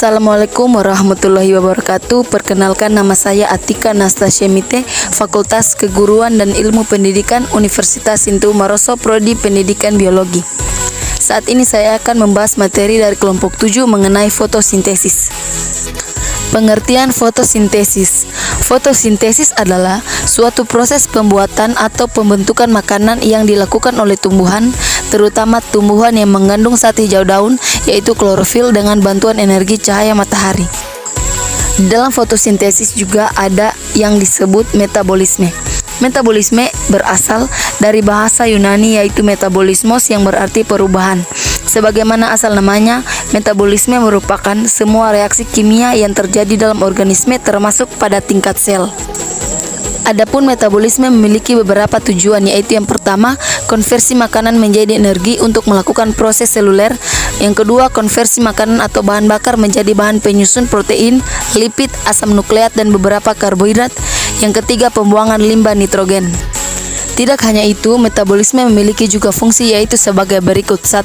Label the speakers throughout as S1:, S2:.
S1: Assalamualaikum warahmatullahi wabarakatuh. Perkenalkan, nama saya Atika Nastasia Mite, Fakultas Keguruan dan Ilmu Pendidikan Universitas Sintu Maroso, Prodi Pendidikan Biologi. Saat ini saya akan membahas materi dari kelompok 7 mengenai fotosintesis. Pengertian fotosintesis. Fotosintesis adalah suatu proses pembuatan atau pembentukan makanan yang dilakukan oleh tumbuhan, terutama tumbuhan yang mengandung zat hijau daun, yaitu klorofil, dengan bantuan energi cahaya matahari. Di dalam fotosintesis juga ada yang disebut metabolisme. Metabolisme berasal dari bahasa Yunani, yaitu metabolismos, yang berarti perubahan. Sebagaimana asal namanya, metabolisme merupakan semua reaksi kimia yang terjadi dalam organisme, termasuk pada tingkat sel. Adapun metabolisme memiliki beberapa tujuan, yaitu yang pertama, konversi makanan menjadi energi untuk melakukan proses seluler. Yang kedua, konversi makanan atau bahan bakar menjadi bahan penyusun protein, lipid, asam nukleat, dan beberapa karbohidrat. Yang ketiga, pembuangan limbah nitrogen. Tidak hanya itu, metabolisme memiliki juga fungsi, yaitu sebagai berikut: 1.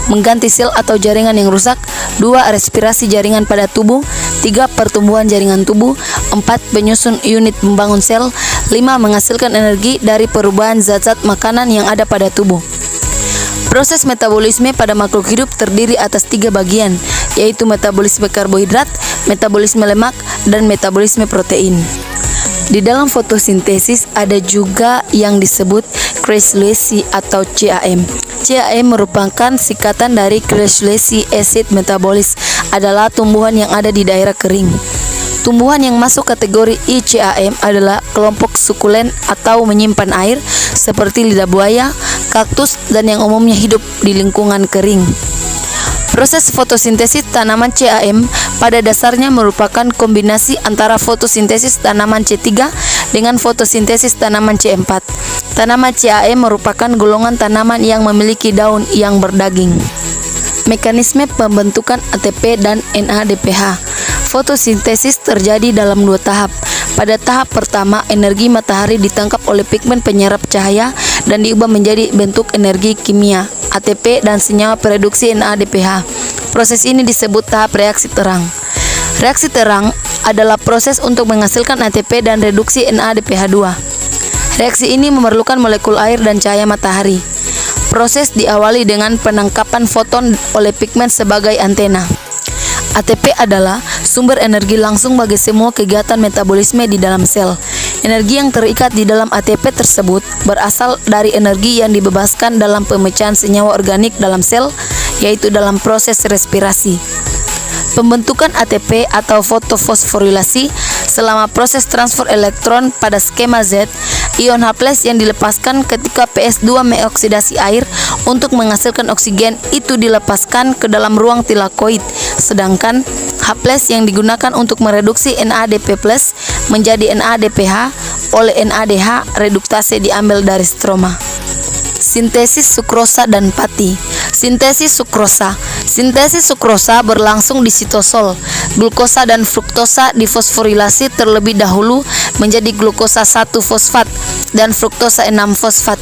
S1: Mengganti sel atau jaringan yang rusak. 2. Respirasi jaringan pada tubuh. 3. Pertumbuhan jaringan tubuh. 4. Penyusun unit membangun sel. 5. Menghasilkan energi dari perubahan zat-zat makanan yang ada pada tubuh. Proses metabolisme pada makhluk hidup terdiri atas 3 bagian, yaitu metabolisme karbohidrat, metabolisme lemak, dan metabolisme protein. Di dalam fotosintesis ada juga yang disebut Krebs-Lewis atau CAM. CAM merupakan singkatan dari Krebs-Lewis acid metabolis, adalah tumbuhan yang ada di daerah kering. Tumbuhan yang masuk kategori ICAM adalah kelompok sukulen atau menyimpan air, seperti lidah buaya, kaktus, dan yang umumnya hidup di lingkungan kering. Proses fotosintesis tanaman CAM pada dasarnya merupakan kombinasi antara fotosintesis tanaman C3 dengan fotosintesis tanaman C4. Tanaman CAM merupakan golongan tanaman yang memiliki daun yang berdaging. Mekanisme pembentukan ATP dan NADPH. Fotosintesis terjadi dalam 2 tahap. Pada tahap pertama, energi matahari ditangkap oleh pigmen penyerap cahaya dan diubah menjadi bentuk energi kimia, ATP, dan senyawa pereduksi NADPH. Proses ini disebut tahap reaksi terang. Reaksi terang adalah proses untuk menghasilkan ATP dan reduksi NADPH2. Reaksi ini memerlukan molekul air dan cahaya matahari. Proses diawali dengan penangkapan foton oleh pigmen sebagai antena. ATP adalah sumber energi langsung bagi semua kegiatan metabolisme di dalam sel. Energi yang terikat di dalam ATP tersebut berasal dari energi yang dibebaskan dalam pemecahan senyawa organik dalam sel, yaitu dalam proses respirasi. Pembentukan ATP atau fotofosforilasi selama proses transfer elektron pada skema Z, ion H+ yang dilepaskan ketika PS2 mengoksidasi air untuk menghasilkan oksigen itu dilepaskan ke dalam ruang tilakoid, sedangkan H+ yang digunakan untuk mereduksi NADP+ menjadi NADPH oleh NADH reduktase diambil dari stroma. Sintesis sukrosa dan pati. Sintesis sukrosa. Sintesis sukrosa berlangsung di sitosol. Glukosa dan fruktosa difosforilasi terlebih dahulu menjadi glukosa 1-fosfat dan fruktosa 6-fosfat.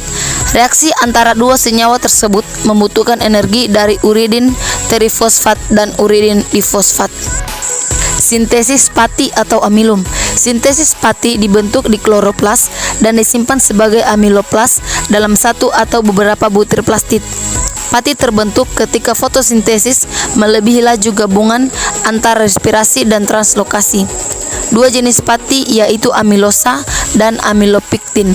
S1: Reaksi antara dua senyawa tersebut membutuhkan energi dari uridin trifosfat dan uridin difosfat. Sintesis pati atau amilum. Sintesis pati dibentuk di kloroplas dan disimpan sebagai amiloplas dalam satu atau beberapa butir plastid. Pati terbentuk ketika fotosintesis melebihi laju gabungan antara respirasi dan translokasi. 2 jenis pati yaitu amilosa dan amilopektin.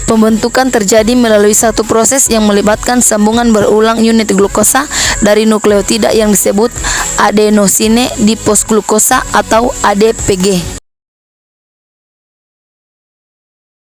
S1: Pembentukan terjadi melalui satu proses yang melibatkan sambungan berulang unit glukosa dari nukleotida yang disebut adenosine difosglukosa atau ADPG.